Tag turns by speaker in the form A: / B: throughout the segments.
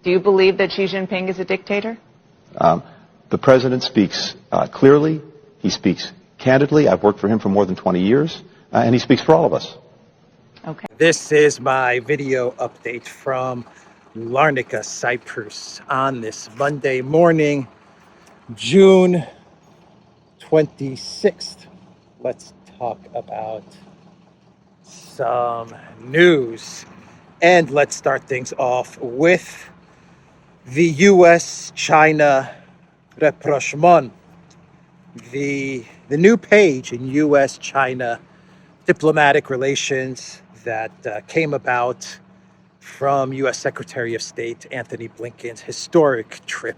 A: Do you believe that Xi Jinping is a dictator?
B: The president speaks clearly. He speaks candidly. I've worked for him for more than 20 years, and he speaks for all of us.
A: Okay.
C: This is my video update from Larnaca, Cyprus on this Monday morning, June 26th. Let's talk about some news. And let's start things off with the U.S.-China rapprochement, the new page in U.S.-China diplomatic relations that came about from U.S. Secretary of State Antony Blinken's historic trip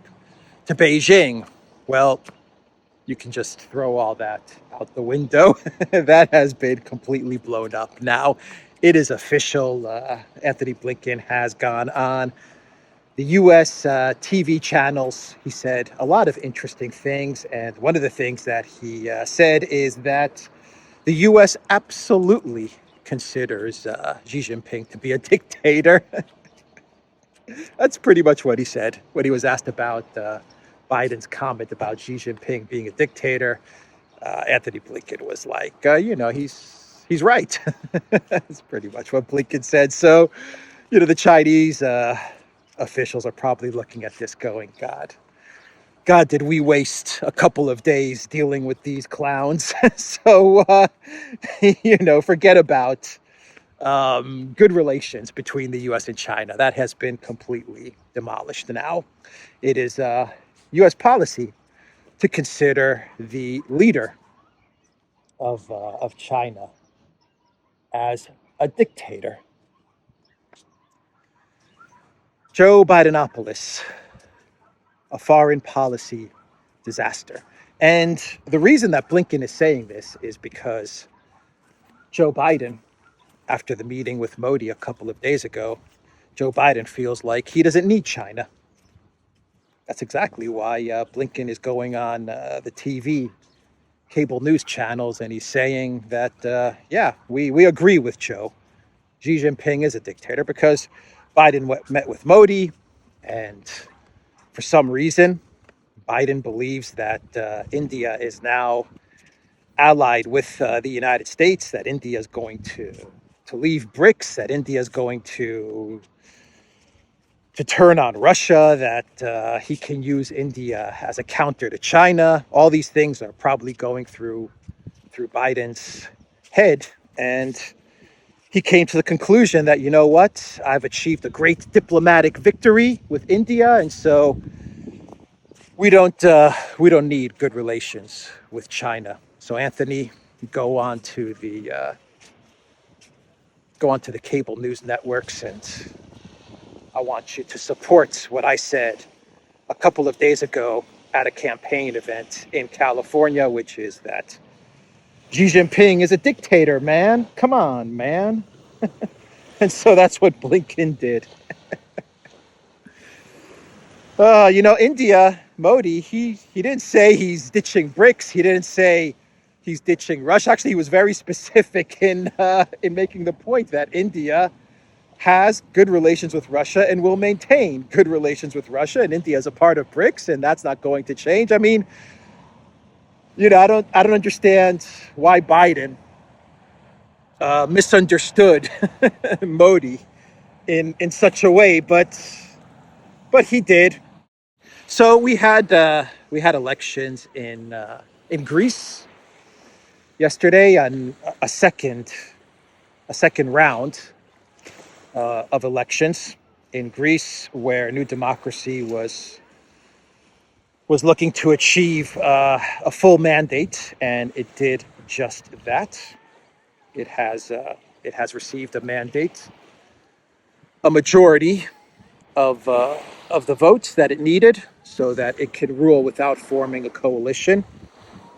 C: to Beijing. Well, you can just throw all that out the window. That has been completely blown up now. It is official. Antony Blinken has gone on the U.S. TV channels. He said a lot of interesting things. And one of the things that he said is that the U.S. absolutely considers Xi Jinping to be a dictator. That's pretty much what he said when he was asked about Biden's comment about Xi Jinping being a dictator. Antony Blinken was like, he's right. That's pretty much what Blinken said. So, the Chinese officials are probably looking at this going, God, did we waste a couple of days dealing with these clowns? So, forget about good relations between the U.S. and China. That has been completely demolished now. It is U.S. policy to consider the leader of China as a dictator. Joe Bidenopolis, a foreign policy disaster. And the reason that Blinken is saying this is because Joe Biden, after the meeting with Modi a couple of days ago, Joe Biden feels like he doesn't need China. That's exactly why Blinken is going on the TV, cable news channels, and he's saying that, we agree with Joe. Xi Jinping is a dictator because Biden met with Modi, and for some reason, Biden believes that India is now allied with the United States, that India is going to leave BRICS, that India is going to turn on Russia, that he can use India as a counter to China. All these things are probably going through Biden's head. And he came to the conclusion that, you know what, I've achieved a great diplomatic victory with India, and so we don't need good relations with China. So Anthony, go on to the cable news networks, and I want you to support what I said a couple of days ago at a campaign event in California, which is that Xi Jinping is a dictator, man. Come on, man. And so that's what Blinken did. India, Modi, he didn't say he's ditching BRICS. He didn't say he's ditching Russia. Actually, he was very specific in making the point that India has good relations with Russia and will maintain good relations with Russia, and India is a part of BRICS, and that's not going to change. I mean, I don't understand why Biden misunderstood Modi in such a way, but he did. So we had elections in Greece yesterday, on a second round of elections in Greece, where New Democracy was looking to achieve a full mandate, and it did just that. It has received a mandate, a majority of the votes that it needed, so that it could rule without forming a coalition.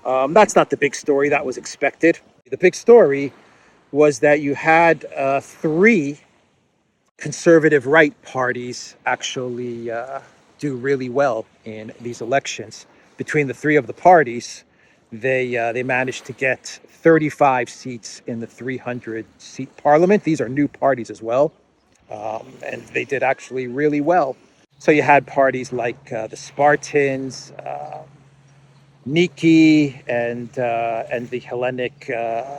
C: That's not the big story. That was expected. The big story was that you had three conservative right parties actually do really well in these elections. Between the three of the parties, they managed to get 35 seats in the 300-seat parliament. These are new parties as well, and they did actually really well. So you had parties like the Spartans, Niki, and the Hellenic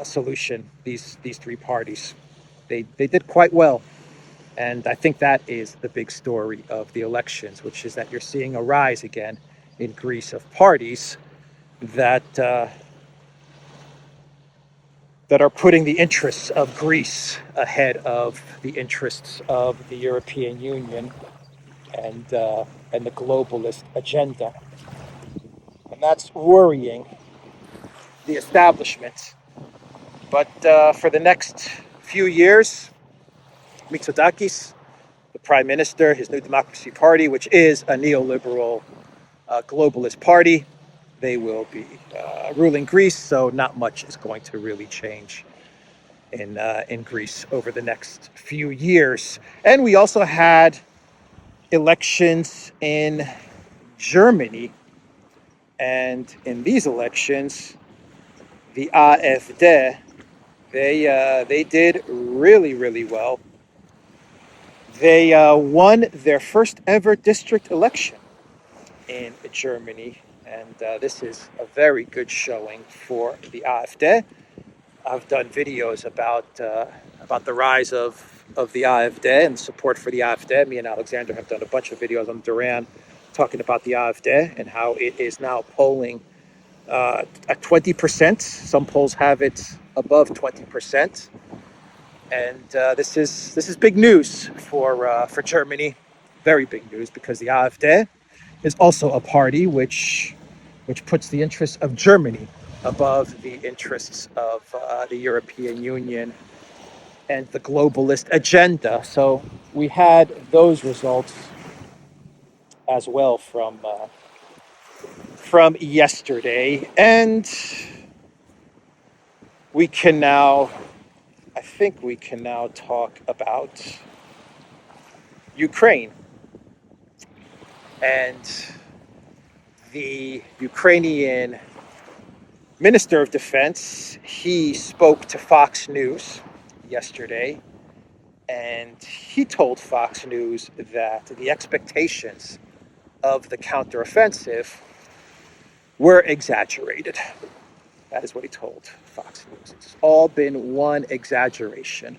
C: Solution. These three parties, they did quite well, and I think that is the big story of the elections, which is that you're seeing a rise again in Greece of parties that that are putting the interests of Greece ahead of the interests of the European Union and the globalist agenda. And that's worrying the establishment. But for the next few years, Mitsotakis, the prime minister, his New Democracy Party, which is a neoliberal globalist party, they will be ruling Greece, so not much is going to really change in Greece over the next few years. And we also had elections in Germany, and in these elections, the AfD, they did really well. They won their first ever district election in Germany, and this is a very good showing for the AfD. I've done videos about the rise of the AfD and support for the AfD. Me and Alexander have done a bunch of videos on Duran talking about the AfD and how it is now polling at 20%. Some polls have it above 20%, and this is big news for Germany. Very big news, because the AfD is also a party which puts the interests of Germany above the interests of the European Union and the globalist agenda. So we had those results as well from yesterday, and I think we can now talk about Ukraine. And the Ukrainian Minister of Defense, he spoke to Fox News yesterday, and he told Fox News that the expectations of the counteroffensive were exaggerated. That is what he told Fox News. It's all been one exaggeration.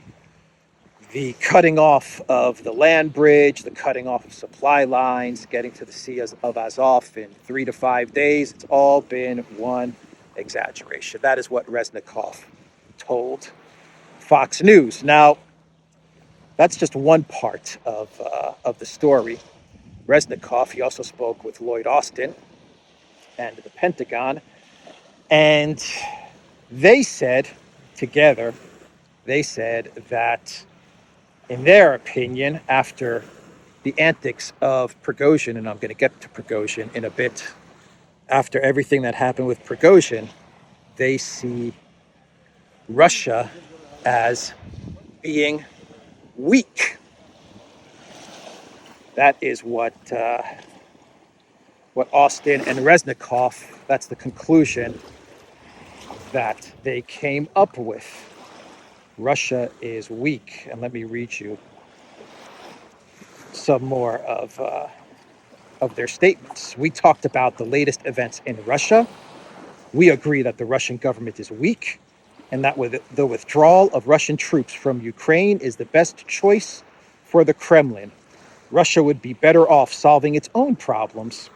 C: The cutting off of the land bridge, the cutting off of supply lines, getting to the Sea of Azov in 3 to 5 days, it's all been one exaggeration. That is what Reznikov told Fox News. Now, that's just one part of the story. Reznikov, he also spoke with Lloyd Austin and the Pentagon, and they said together, that in their opinion, after the antics of Prigozhin, and I'm going to get to Prigozhin in a bit, after everything that happened with Prigozhin, they see Russia as being weak. That is what Austin and Reznikov, that's the conclusion that they came up with. Russia is weak. And let me read you some more of their statements. We talked about the latest events in Russia. We agree that the Russian government is weak, and that with the withdrawal of Russian troops from Ukraine is the best choice for the Kremlin. Russia would be better off solving its own problems.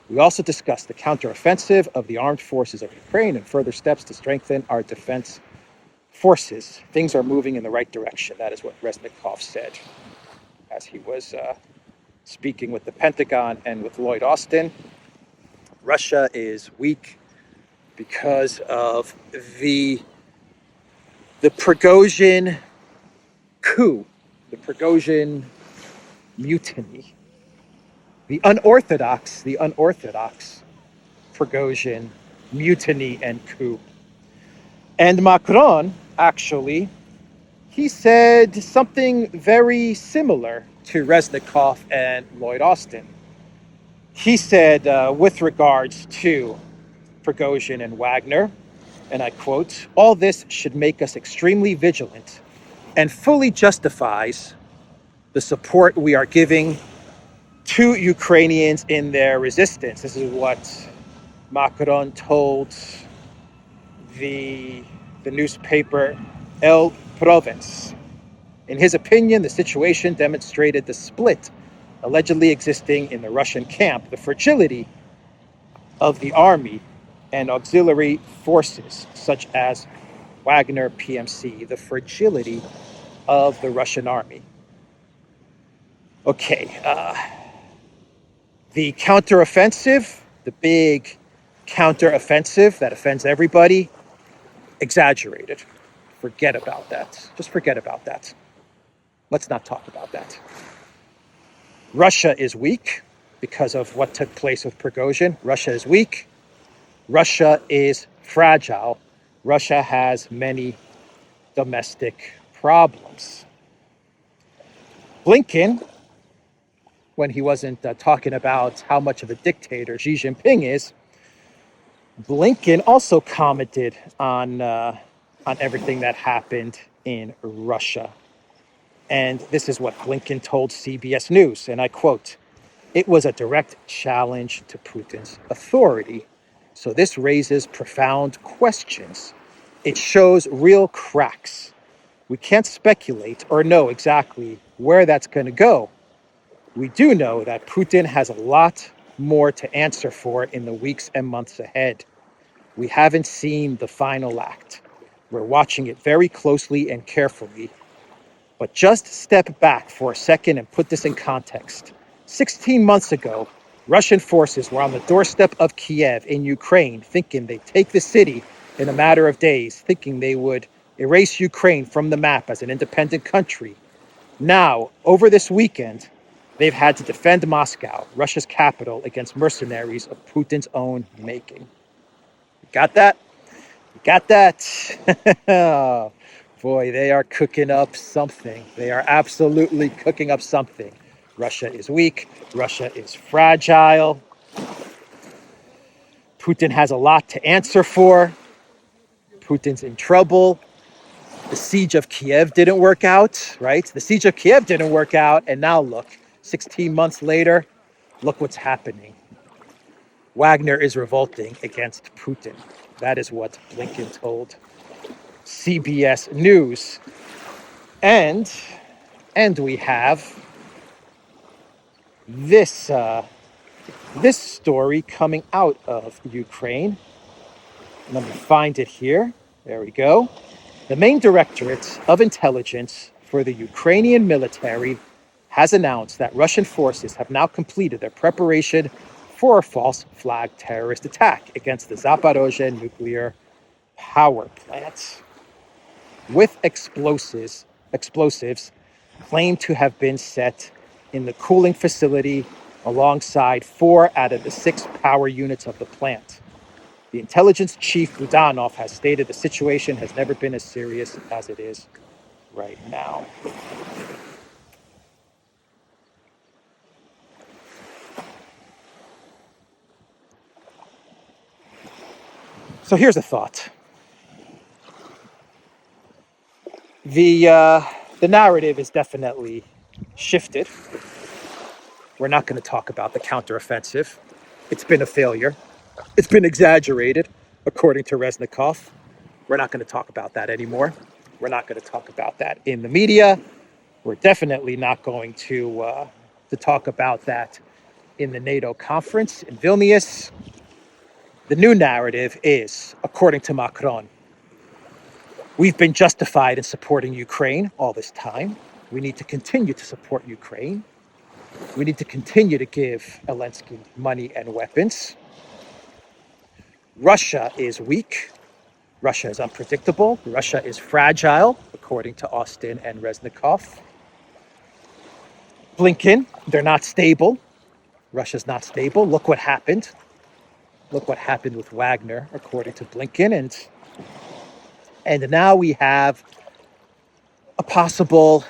C: We also discussed the counteroffensive of the armed forces of Ukraine and further steps to strengthen our defense forces. Things are moving in the right direction. That is what Reznikov said as he was speaking with the Pentagon and with Lloyd Austin. Russia is weak because of the Prigozhin coup, the Prigozhin mutiny, the unorthodox Prigozhin mutiny and coup. And Macron, actually, he said something very similar to Reznikov and Lloyd Austin. He said, with regards to Prigozhin and Wagner, and I quote, "All this should make us extremely vigilant and fully justifies the support we are giving to Ukrainians in their resistance. This is what Macron told the newspaper El Province. In his opinion, the situation demonstrated the split allegedly existing in the Russian camp, the fragility of the army and auxiliary forces, such as Wagner PMC, the fragility of the Russian army. Okay, the counteroffensive, the big counteroffensive that offends everybody, exaggerated. Forget about that. Just forget about that. Let's not talk about that. Russia is weak because of what took place with Prigozhin. Russia is weak. Russia is fragile. Russia has many domestic problems. Blinken, when he wasn't talking about how much of a dictator Xi Jinping is, Blinken also commented on everything that happened in Russia. And this is what Blinken told CBS News, and I quote, "It was a direct challenge to Putin's authority. So this raises profound questions. It shows real cracks. We can't speculate or know exactly where that's going to go. We do know that Putin has a lot more to answer for in the weeks and months ahead. We haven't seen the final act. We're watching it very closely and carefully. But just step back for a second and put this in context. 16 months ago, Russian forces were on the doorstep of Kiev in Ukraine, thinking they'd take the city in a matter of days, thinking they would erase Ukraine from the map as an independent country. Now, over this weekend, they've had to defend Moscow, Russia's capital, against mercenaries of Putin's own making." Got that? Got that? Boy, they are cooking up something. They are absolutely cooking up something. Russia is weak. Russia is fragile. Putin has a lot to answer for. Putin's in trouble. The siege of Kiev didn't work out, right? The siege of Kiev didn't work out. And now look, 16 months later, look what's happening. Wagner is revolting against Putin. That is what Blinken told CBS News. And we have this story coming out of Ukraine. Let me find it here. There we go. The main directorate of intelligence for the Ukrainian military has announced that Russian forces have now completed their preparation for a false flag terrorist attack against the Zaporozhye nuclear power plant, with explosives claimed to have been set in the cooling facility alongside 4 out of the 6 power units of the plant. The intelligence chief Budanov has stated the situation has never been as serious as it is right now. So here's a thought. The narrative is definitely shifted. We're not going to talk about the counteroffensive. It's been a failure. It's been exaggerated, according to Reznikov. We're not going to talk about that anymore. We're not going to talk about that in the media. We're definitely not going to talk about that in the NATO conference in Vilnius. The new narrative is, according to Macron, we've been justified in supporting Ukraine all this time. We need to continue to support Ukraine. We need to continue to give Zelensky money and weapons. Russia is weak. Russia is unpredictable. Russia is fragile, according to Austin and Reznikov. Blinken, they're not stable. Russia's not stable. Look what happened. Look what happened with Wagner, according to Blinken. And now we have a possible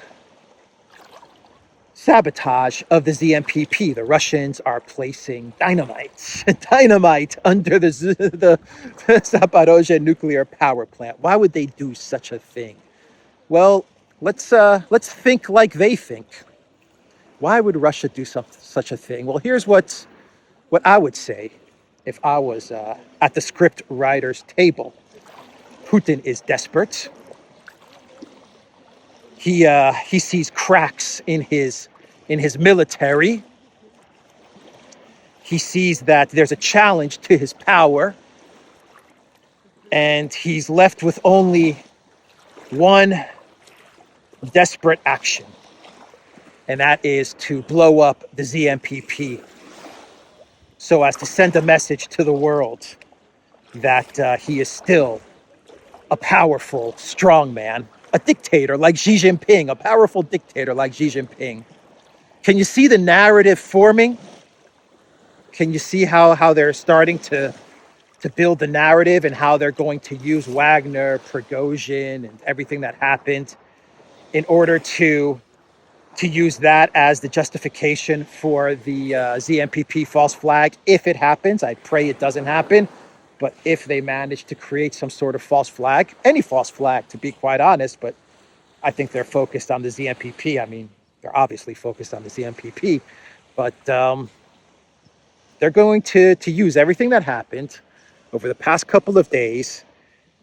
C: sabotage of the ZMPP. The Russians are placing dynamite under the Zaporozhye nuclear power plant. Why would they do such a thing? Well, let's think like they think. Why would Russia do such a thing? Well, here's what I would say if I was at the script writer's table. Putin is desperate. He sees cracks in his military. He sees that there's a challenge to his power, and he's left with only one desperate action, and that is to blow up the ZMPP so as to send a message to the world that he is still a powerful, strong man, a dictator like Xi Jinping, a powerful dictator like Xi Jinping. Can you see the narrative forming? Can you see how they're starting to build the narrative and how they're going to use Wagner, Prigozhin, and everything that happened in order to use that as the justification for the ZMPP false flag? If it happens, I pray it doesn't happen. But if they manage to create some sort of false flag, any false flag, to be quite honest, but I think they're focused on the ZMPP. I mean, they're obviously focused on the ZMPP, but they're going to use everything that happened over the past couple of days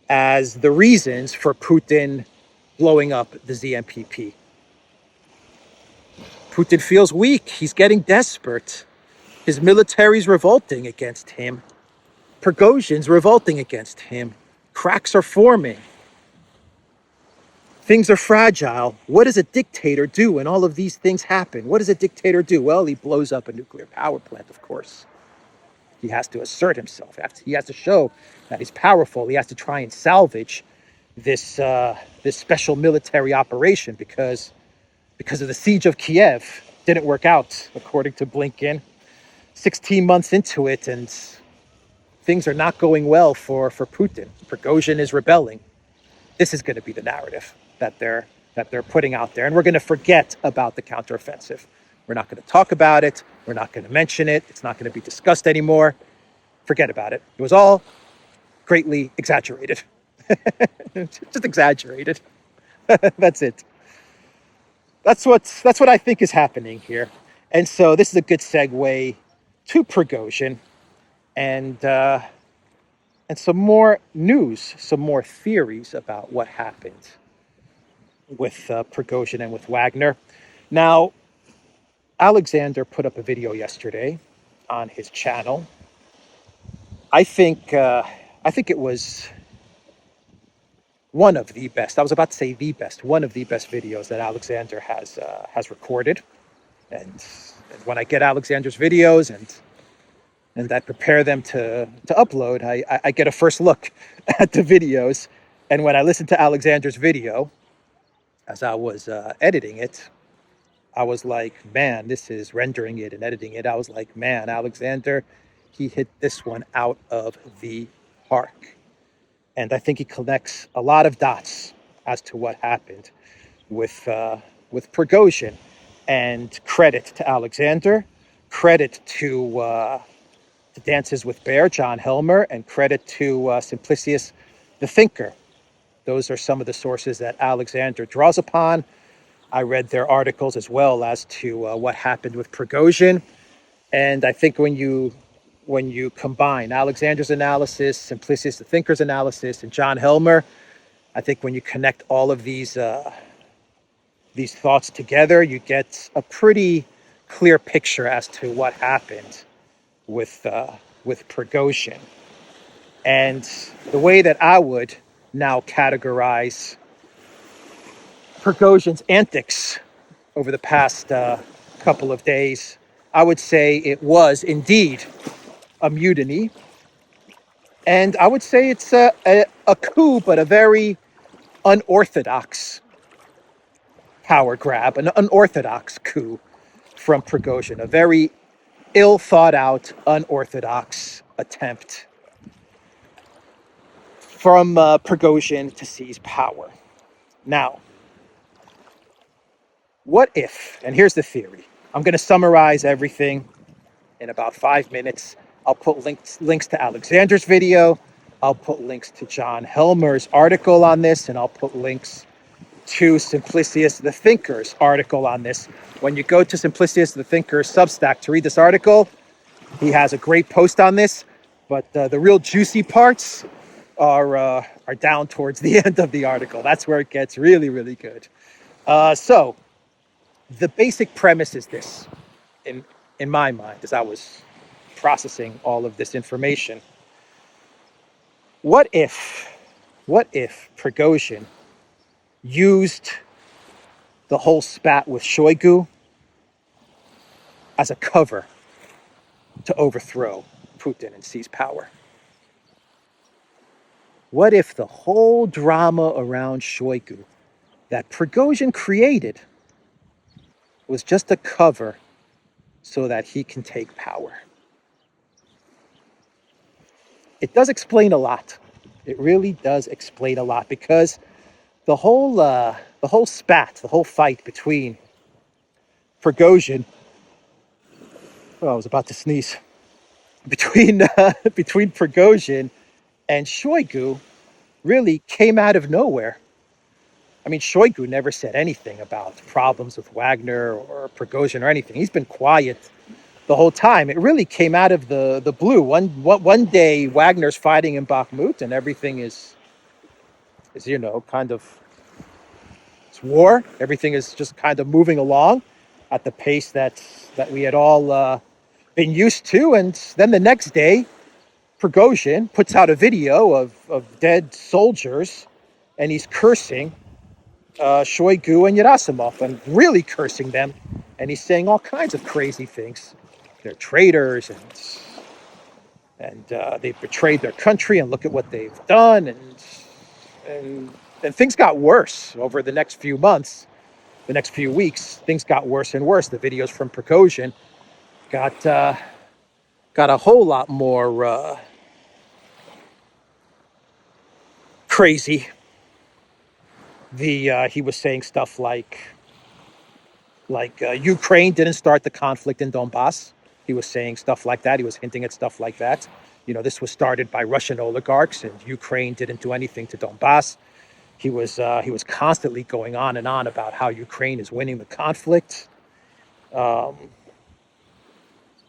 C: as the reasons for Putin blowing up the ZMPP. Putin feels weak. He's getting desperate. His military's revolting against him. Prigozhin's revolting against him. Cracks are forming. Things are fragile. What does a dictator do when all of these things happen? What does a dictator do? Well, he blows up a nuclear power plant, of course. He has to assert himself. He has to show that he's powerful. He has to try and salvage this special military operation because of the siege of Kiev. Didn't work out, according to Blinken. 16 months into it, and things are not going well for Putin. Prigozhin is rebelling. This is going to be the narrative that they're putting out there, and we're going to forget about the counteroffensive. We're not going to talk about it. We're not going to mention it. It's not going to be discussed anymore. Forget about it. It was all greatly exaggerated. Just exaggerated. That's it. That's what I think is happening here. And so this is a good segue to Prigozhin and some more news, some more theories about what happened with Prigozhin and with Wagner. Now, Alexander put up a video yesterday on his channel. I think it was one of the best. I was about to say the best. One of the best videos that Alexander has recorded. And when I get Alexander's videos and I prepare them to upload, I get a first look at the videos. And when I listened to Alexander's video, as I was editing it, I was like, man, this is rendering it and editing it. I was like, man, Alexander, he hit this one out of the park. And I think he connects a lot of dots as to what happened with Prigozhin. And credit to Alexander, credit to Dances with Bear, John Helmer, and credit to Simplicius the Thinker. Those are some of the sources that Alexander draws upon. I read their articles as well as to what happened with Prigozhin. And I think when you combine Alexander's analysis, Simplicius the Thinker's analysis, and John Helmer, I think when you connect all of these thoughts together, you get a pretty clear picture as to what happened with Prigozhin. And the way that I would now categorize Prigozhin's antics over the past couple of days, I would say it was indeed a mutiny. And I would say it's a coup, but a very unorthodox power grab, an unorthodox coup from Prigozhin, a very ill thought out, unorthodox attempt from Prigozhin to seize power. Now, what if, and here's the theory, I'm going to summarize everything in about 5 minutes. I'll put links to Alexander's video. I'll put links to John Helmer's article on this, and I'll put links to Simplicius the Thinker's article on this. When you go to Simplicius the Thinker's Substack to read this article, he has a great post on this, but the real juicy parts are down towards the end of the article. That's where it gets really, really good. So the basic premise is this, in my mind, as I was processing all of this information. What if Prigozhin used the whole spat with Shoigu as a cover to overthrow Putin and seize power? What if the whole drama around Shoigu that Prigozhin created was just a cover so that he can take power? It does explain a lot. It really does explain a lot, because the whole spat, the whole fight between Prigozhin, oh, I was about to sneeze, between Prigozhin and Shoigu really came out of nowhere. I mean, Shoigu never said anything about problems with Wagner or Prigozhin or anything. He's been quiet the whole time. It really came out of the blue. One day Wagner's fighting in Bakhmut and everything is kind of, it's war. Everything is just kind of moving along at the pace that we had all been used to. And then the next day, Prigozhin puts out a video of dead soldiers, and he's cursing Shoigu and Gerasimov, and really cursing them. And he's saying all kinds of crazy things. They're traitors, and they've betrayed their country, and look at what they've done. And things got worse over the next few months, the next few weeks. Things got worse and worse. The videos from Prigozhin got a whole lot more crazy. He was saying stuff like Ukraine didn't start the conflict in Donbass. He was saying stuff like that. He was hinting at stuff like that. This was started by Russian oligarchs, and Ukraine didn't do anything to Donbass. He was constantly going on and on about how Ukraine is winning the conflict.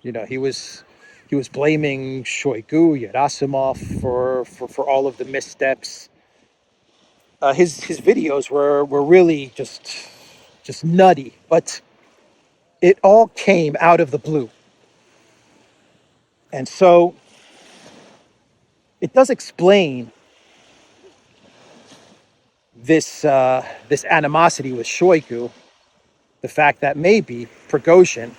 C: He was blaming Shoigu, Gerasimov for all of the missteps. His videos were really just nutty, but it all came out of the blue. And so it does explain this animosity with Shoigu, the fact that maybe Prigozhin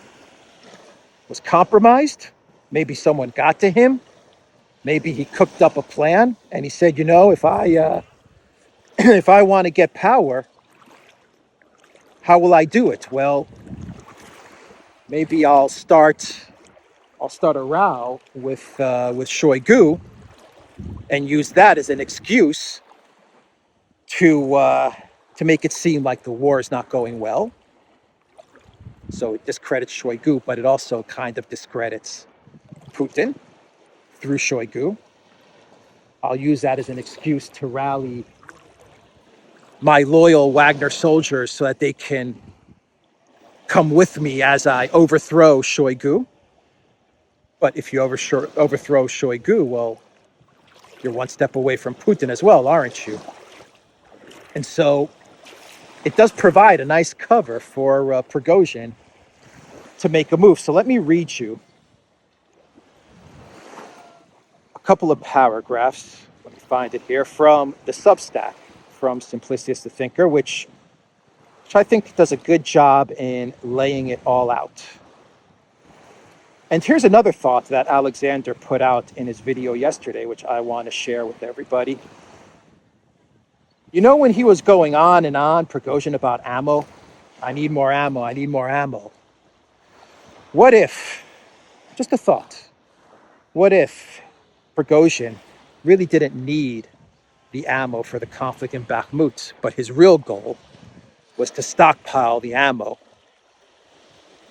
C: was compromised, maybe someone got to him, maybe he cooked up a plan, and he said, if I if I want to get power, how will I do it? Well, maybe I'll start a row with Shoigu and use that as an excuse to make it seem like the war is not going well. So it discredits Shoigu, but it also kind of discredits Putin through Shoigu. I'll use that as an excuse to rally my loyal Wagner soldiers so that they can come with me as I overthrow Shoigu. But if you overthrow Shoigu, well, you're one step away from Putin as well, aren't you? And so it does provide a nice cover for Prigozhin to make a move. So let me read you a couple of paragraphs, let me find it here, from the Substack from Simplicius the Thinker, which I think does a good job in laying it all out. And here's another thought that Alexander put out in his video yesterday, which I want to share with everybody. When he was going on and on, Prigozhin, about ammo, I need more ammo, I need more ammo. What if, just a thought, what if Prigozhin really didn't need the ammo for the conflict in Bakhmut, but his real goal was to stockpile the ammo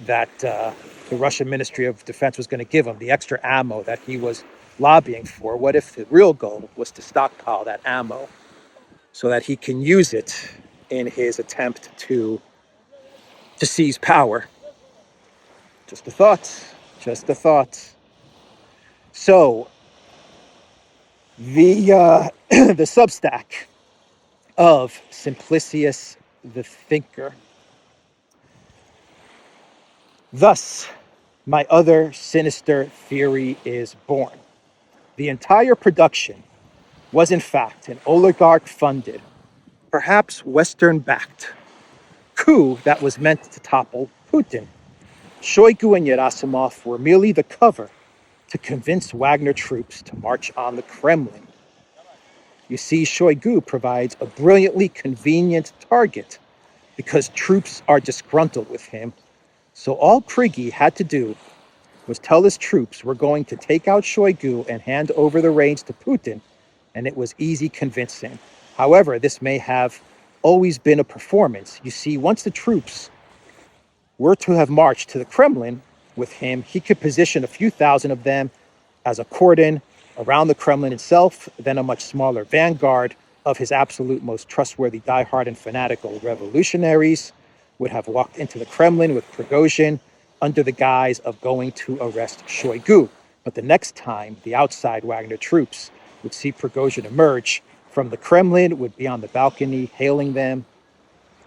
C: that the Russian Ministry of Defense was going to give him, the extra ammo that he was lobbying for? What if the real goal was to stockpile that ammo so that he can use it in his attempt to seize power. Just a thought. Just a thought. So the the Substack of Simplicius the Thinker. Thus, my other sinister theory is born. The entire production was in fact an oligarch-funded, perhaps Western-backed coup that was meant to topple Putin. Shoigu and Gerasimov were merely the cover to convince Wagner troops to march on the Kremlin. You see, Shoigu provides a brilliantly convenient target because troops are disgruntled with him. So all Priggy had to do was tell his troops we're going to take out Shoigu and hand over the reins to Putin, and it was easy convincing. However, this may have always been a performance. You see, once the troops were to have marched to the Kremlin with him, he could position a few thousand of them as a cordon around the Kremlin itself, then a much smaller vanguard of his absolute most trustworthy diehard and fanatical revolutionaries would have walked into the Kremlin with Prigozhin under the guise of going to arrest Shoigu. But the next time the outside Wagner troops would see Prigozhin emerge from the Kremlin, would be on the balcony hailing them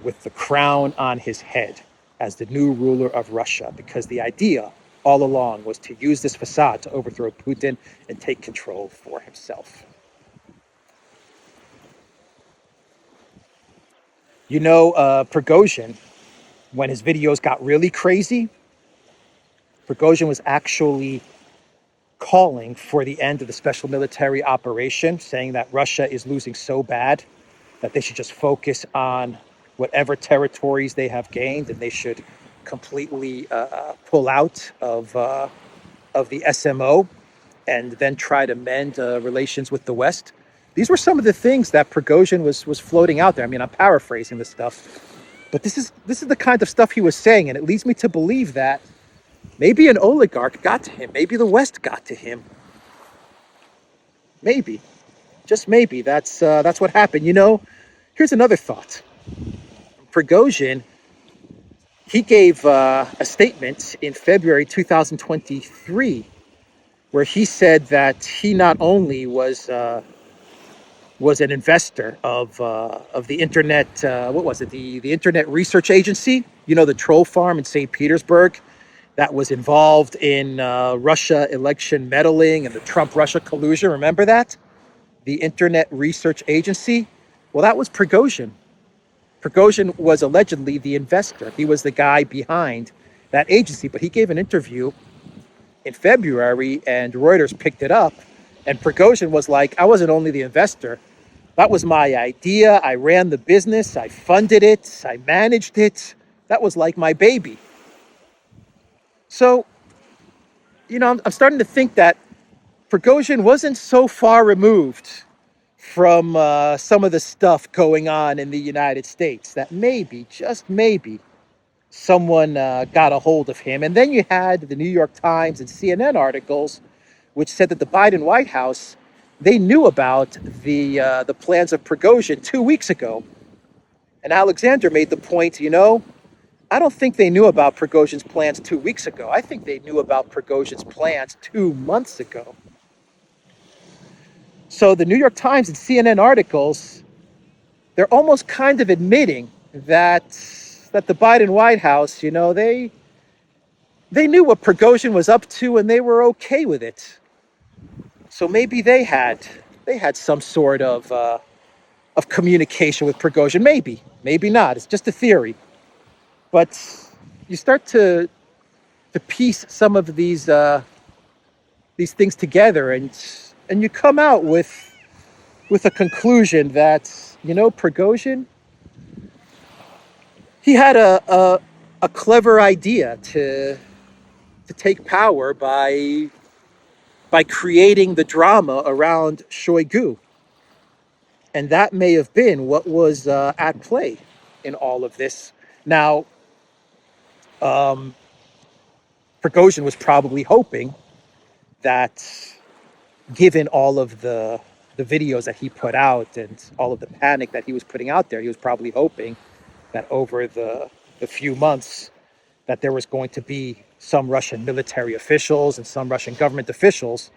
C: with the crown on his head as the new ruler of Russia, because the idea all along was to use this facade to overthrow Putin and take control for himself. You know, Prigozhin, when his videos got really crazy, Prigozhin was actually calling for the end of the special military operation, saying that Russia is losing so bad that they should just focus on whatever territories they have gained, and they should completely pull out of the SMO and then try to mend relations with the West. These were some of the things that Prigozhin was floating out there. I mean, I'm paraphrasing this stuff, but this is the kind of stuff he was saying, and it leads me to believe that maybe an oligarch got to him. Maybe the West got to him. Maybe, just maybe. That's what happened. You know, here's another thought. Prigozhin, he gave a statement in February 2023 where he said that he not only was an investor of the internet, what was it, the Internet Research Agency, you know, the troll farm in St. Petersburg that was involved in Russia election meddling and the Trump-Russia collusion. Remember that? The Internet Research Agency? Well, that was Prigozhin. Prigozhin was allegedly the investor. He was the guy behind that agency, but he gave an interview in February and Reuters picked it up, and Prigozhin was like, I wasn't only the investor, that was my idea. I ran the business, I funded it, I managed it. That was like my baby. So, you know, I'm starting to think that Prigozhin wasn't so far removed from some of the stuff going on in the United States that maybe, just maybe, someone got a hold of him. And then you had the New York Times and CNN articles which said that the Biden White House, they knew about the plans of Prigozhin 2 weeks ago. And Alexander made the point, you know, I don't think they knew about Prigozhin's plans 2 weeks ago. I think they knew about Prigozhin's plans 2 months ago. So the New York Times and CNN articles, they're almost kind of admitting that the Biden White House, you know, they knew what Prigozhin was up to and they were okay with it. So maybe they had some sort of communication with Prigozhin. Maybe not. It's just a theory. But you start to piece some of these things together, and you come out with a conclusion that, you know, Prigozhin, he had a clever idea to take power by creating the drama around Shoigu. And that may have been what was at play in all of this. Now, Prigozhin was probably hoping that, given all of the the videos that he put out and all of the panic that he was putting out there, he was probably hoping that over the few months that there was going to be some Russian military officials and some Russian government officials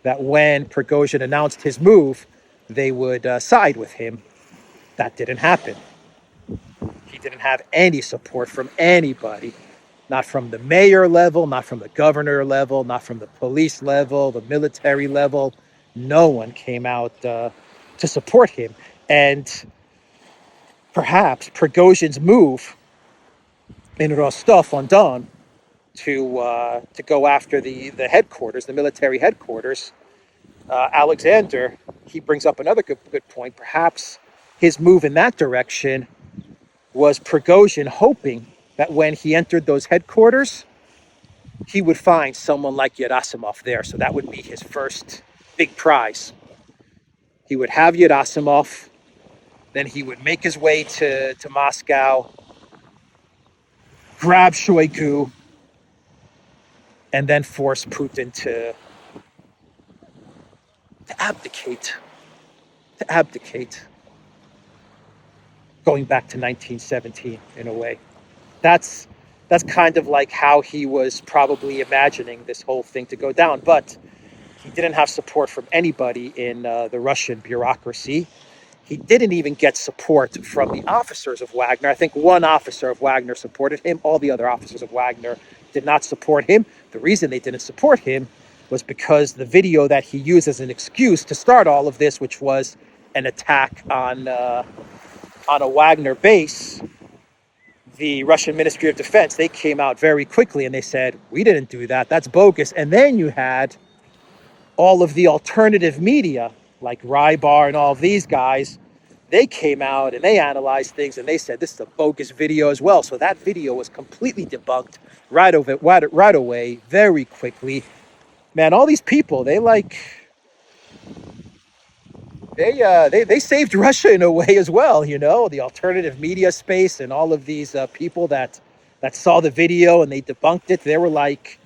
C: that when Prigozhin announced his move, they would side with him. That didn't happen. He didn't have any support from anybody, not from the mayor level, not from the governor level, not from the police level, the military level. No one came out to support him. And perhaps Prigozhin's move in Rostov-on-Don to go after the headquarters, the military headquarters, Alexander, he brings up another good point. Perhaps his move in that direction was Prigozhin hoping that when he entered those headquarters, he would find someone like Gerasimov there. So that would be his first big prize. He would have Gerasimov, then he would make his way to Moscow, grab Shoigu, and then force Putin to abdicate. Going back to 1917 in a way. That's kind of like how he was probably imagining this whole thing to go down. But he didn't have support from anybody in the Russian bureaucracy. He didn't even get support from the officers of Wagner. I think one officer of Wagner supported him. All the other officers of Wagner did not support him. The reason they didn't support him was because the video that he used as an excuse to start all of this, which was an attack on a Wagner base, the Russian Ministry of Defense, they came out very quickly and they said, we didn't do that, that's bogus. And then you had all of the alternative media, like Rybar and all of these guys, they came out and they analyzed things and they said, this is a bogus video as well. So that video was completely debunked right away, very quickly. Man, all these people, they saved Russia in a way as well, you know, the alternative media space and all of these people that saw the video and they debunked it. They were like,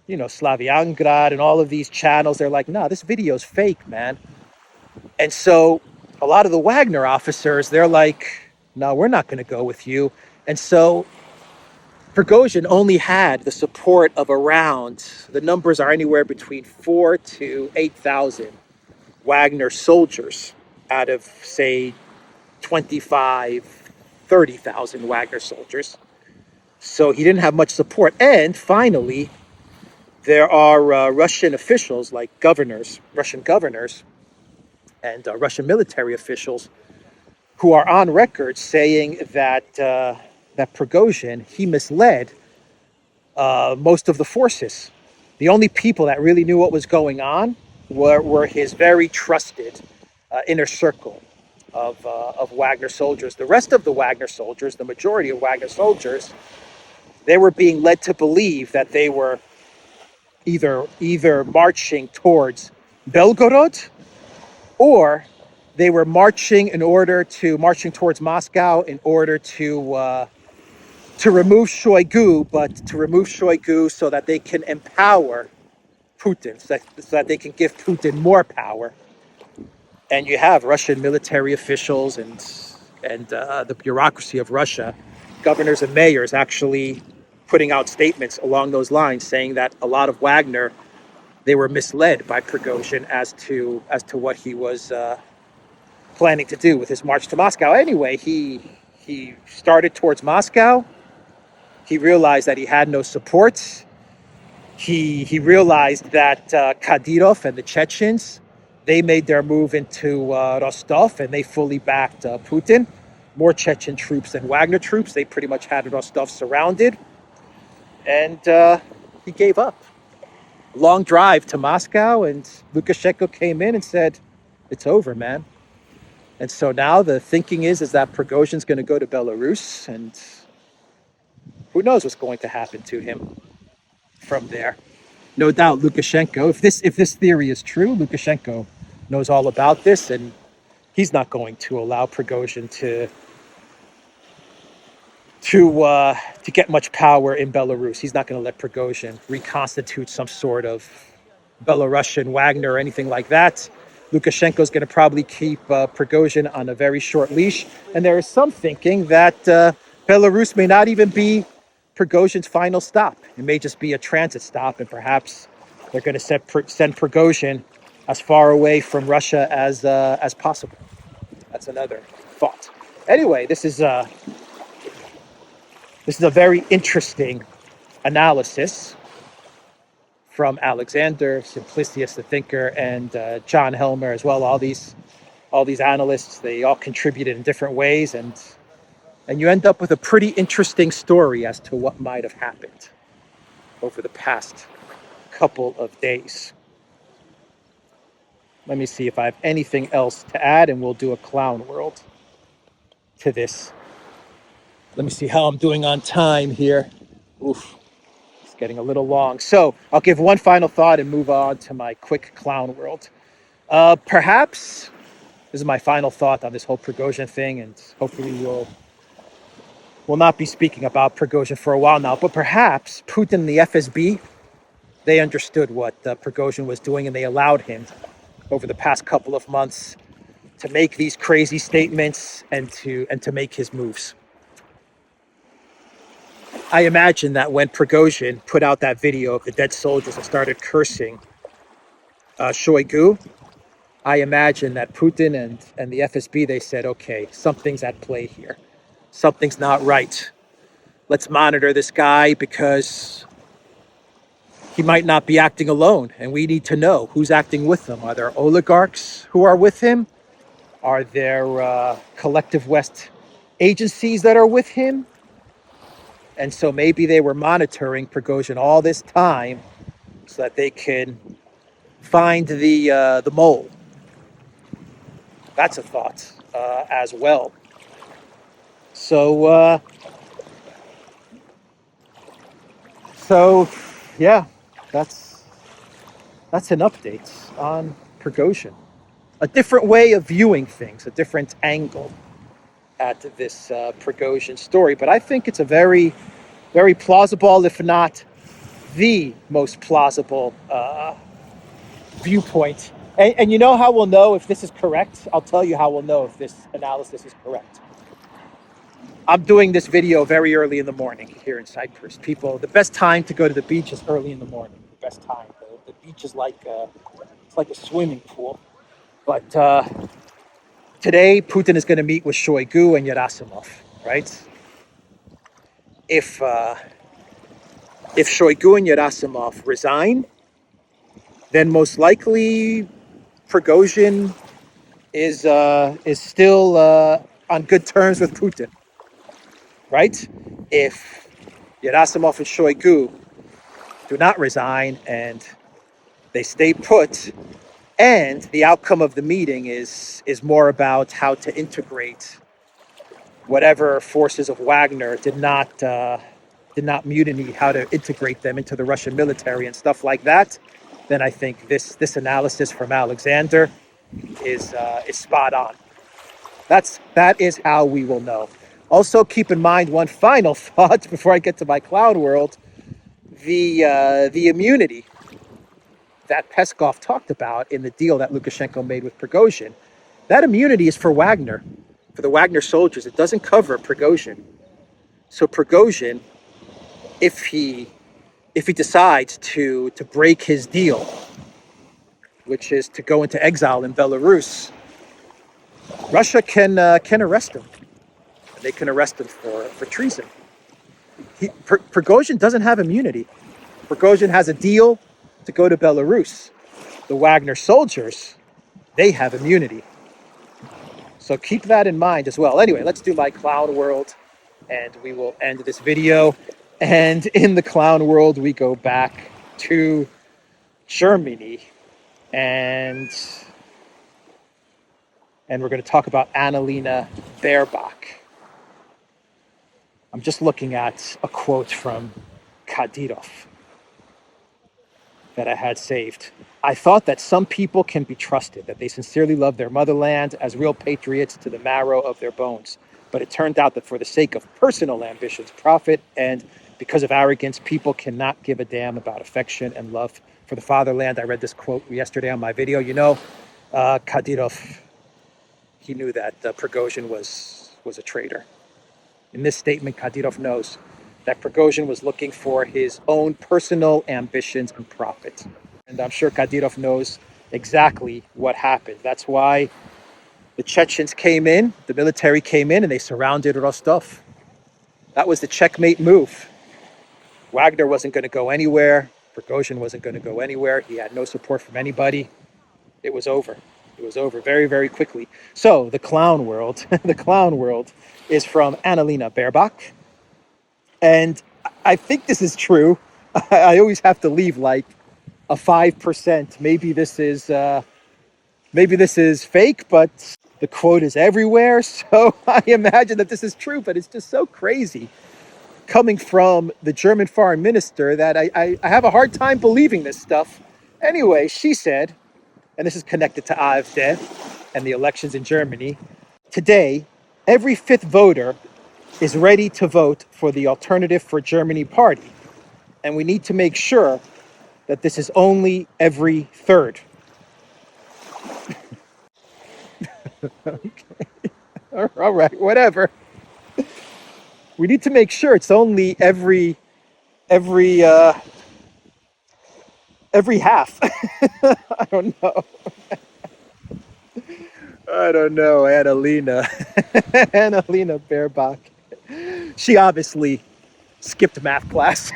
C: you know, Slaviangrad and all of these channels. They're like, no, this video's fake, man. And so a lot of the Wagner officers, they're like, no, we're not going to go with you. And so Prigozhin only had the support of around, the numbers are anywhere between 4,000 to 8,000 Wagner soldiers out of, say, 25, 30,000 Wagner soldiers. So he didn't have much support. And finally, there are Russian officials like Russian governors, and Russian military officials who are on record saying that Prigozhin, he misled most of the forces. The only people that really knew what was going on were his very trusted inner circle of Wagner soldiers. The rest of the Wagner soldiers, the majority of Wagner soldiers, they were being led to believe that they were either marching towards Belgorod, or they were marching towards Moscow in order to remove Shoigu, but to remove Shoigu so that they can empower Putin, so that they can give Putin more power. And you have Russian military officials and the bureaucracy of Russia, governors and mayors, actually putting out statements along those lines, saying that a lot of Wagner, they were misled by Prigozhin as to what he was planning to do with his march to Moscow. Anyway, he started towards Moscow. He realized that he had no support. He realized that Kadyrov and the Chechens, they made their move into Rostov and they fully backed Putin. More Chechen troops than Wagner troops. They pretty much had Rostov surrounded. And he gave up. Long drive to Moscow, and Lukashenko came in and said, it's over, man. And so now the thinking is that Prigozhin's going to go to Belarus, and who knows what's going to happen to him from there. No doubt Lukashenko, if this theory is true, Lukashenko knows all about this, and he's not going to allow Prigozhin to get much power in Belarus. He's not going to let Prigozhin reconstitute some sort of Belarusian Wagner or anything like that. Lukashenko is going to probably keep Prigozhin on a very short leash. And there is some thinking that Belarus may not even be Prigozhin's final stop. It may just be a transit stop, and perhaps they're going to send Prigozhin as far away from Russia as possible. That's another thought. Anyway, this is a very interesting analysis from Alexander, Simplicius the Thinker, and John Helmer as well. All these analysts, they all contributed in different ways, and you end up with a pretty interesting story as to what might have happened over the past couple of days. Let me see if I have anything else to add, and we'll do a clown world to this. Let me see how I'm doing on time here. Oof, it's getting a little long. So I'll give one final thought and move on to my quick clown world. Perhaps, this is my final thought on this whole Prigozhin thing, and hopefully we'll not be speaking about Prigozhin for a while now, but perhaps Putin and the FSB, they understood what Prigozhin was doing, and they allowed him over the past couple of months to make these crazy statements and to make his moves. I imagine that when Prigozhin put out that video of the dead soldiers and started cursing Shoigu, I imagine that Putin and the FSB, they said, okay, something's at play here. Something's not right. Let's monitor this guy because he might not be acting alone, and we need to know who's acting with him. Are there oligarchs who are with him? Are there collective West agencies that are with him? And so maybe they were monitoring Prigozhin all this time so that they can find the mole. That's a thought as well. So yeah, that's an update on Prigozhin. A different way of viewing things, a different angle at this Prigozhin story. But I think it's a very, very plausible, if not the most plausible viewpoint. And you know how we'll know if this is correct? I'll tell you how we'll know if this analysis is correct. I'm doing this video very early in the morning here in Cyprus. People, the best time to go to the beach is early in the morning. The best time. The beach is like a swimming pool. But today, Putin is going to meet with Shoigu and Gerasimov, right? If Shoigu and Gerasimov resign, then most likely Prigozhin is still on good terms with Putin, right? If Gerasimov and Shoigu do not resign and they stay put, and the outcome of the meeting is more about how to integrate whatever forces of Wagner did not mutiny, how to integrate them into the Russian military and stuff like that, then I think this analysis from Alexander is spot on. That is how we will know. Also, keep in mind one final thought before I get to my cloud world: the immunity that Peskov talked about in the deal that Lukashenko made with Prigozhin. That immunity is for Wagner, for the Wagner soldiers. It doesn't cover Prigozhin. So Prigozhin, if he decides to break his deal, which is to go into exile in Belarus, Russia can arrest him. They can arrest him for treason. Prigozhin doesn't have immunity. Prigozhin has a deal to go to Belarus. The Wagner soldiers, they have immunity. So keep that in mind as well. Anyway, let's do my clown world, and we will end this video. And in the clown world, we go back to Germany, and we're going to talk about Annalena Baerbock. I'm just looking at a quote from Kadyrov that I had saved. I thought that some people can be trusted, that they sincerely love their motherland as real patriots to the marrow of their bones. But it turned out that for the sake of personal ambitions, profit, and because of arrogance, people cannot give a damn about affection and love for the fatherland. I read this quote yesterday on my video. You know, Kadyrov, he knew that Prigozhin was a traitor. In this statement, Kadyrov knows that Prigozhin was looking for his own personal ambitions and profit. And I'm sure Kadyrov knows exactly what happened. That's why the Chechens came in, the military came in, and they surrounded Rostov. That was the checkmate move. Wagner wasn't going to go anywhere. Prigozhin wasn't going to go anywhere. He had no support from anybody. It was over. It was over very, very quickly. So the clown world, the clown world is from Annalena Baerbock. And I think this is true. I always have to leave like a 5%. Maybe this is fake, but the quote is everywhere. So I imagine that this is true, but it's just so crazy coming from the German foreign minister that I have a hard time believing this stuff. Anyway, she said, and this is connected to AfD and the elections in Germany, today, every fifth voter is ready to vote for the Alternative for Germany party. And we need to make sure that this is only every third. Okay. All right, whatever. We need to make sure it's only every half. I don't know. I don't know, Annalena. Annalena Baerbock. She obviously skipped math class.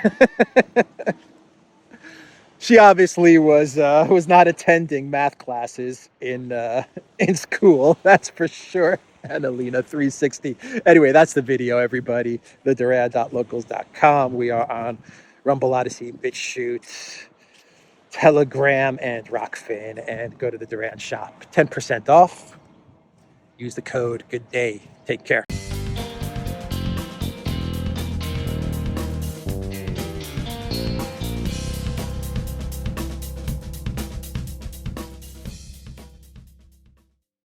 C: She obviously was not attending math classes in school. That's for sure. Annalena 360. Anyway, that's the video, everybody. The Duran.locals.com. We are on Rumble, ODYSEE, BitChute, Telegram, and Rockfin. And go to the Duran shop. 10% off. Use the code. Good day. Take care.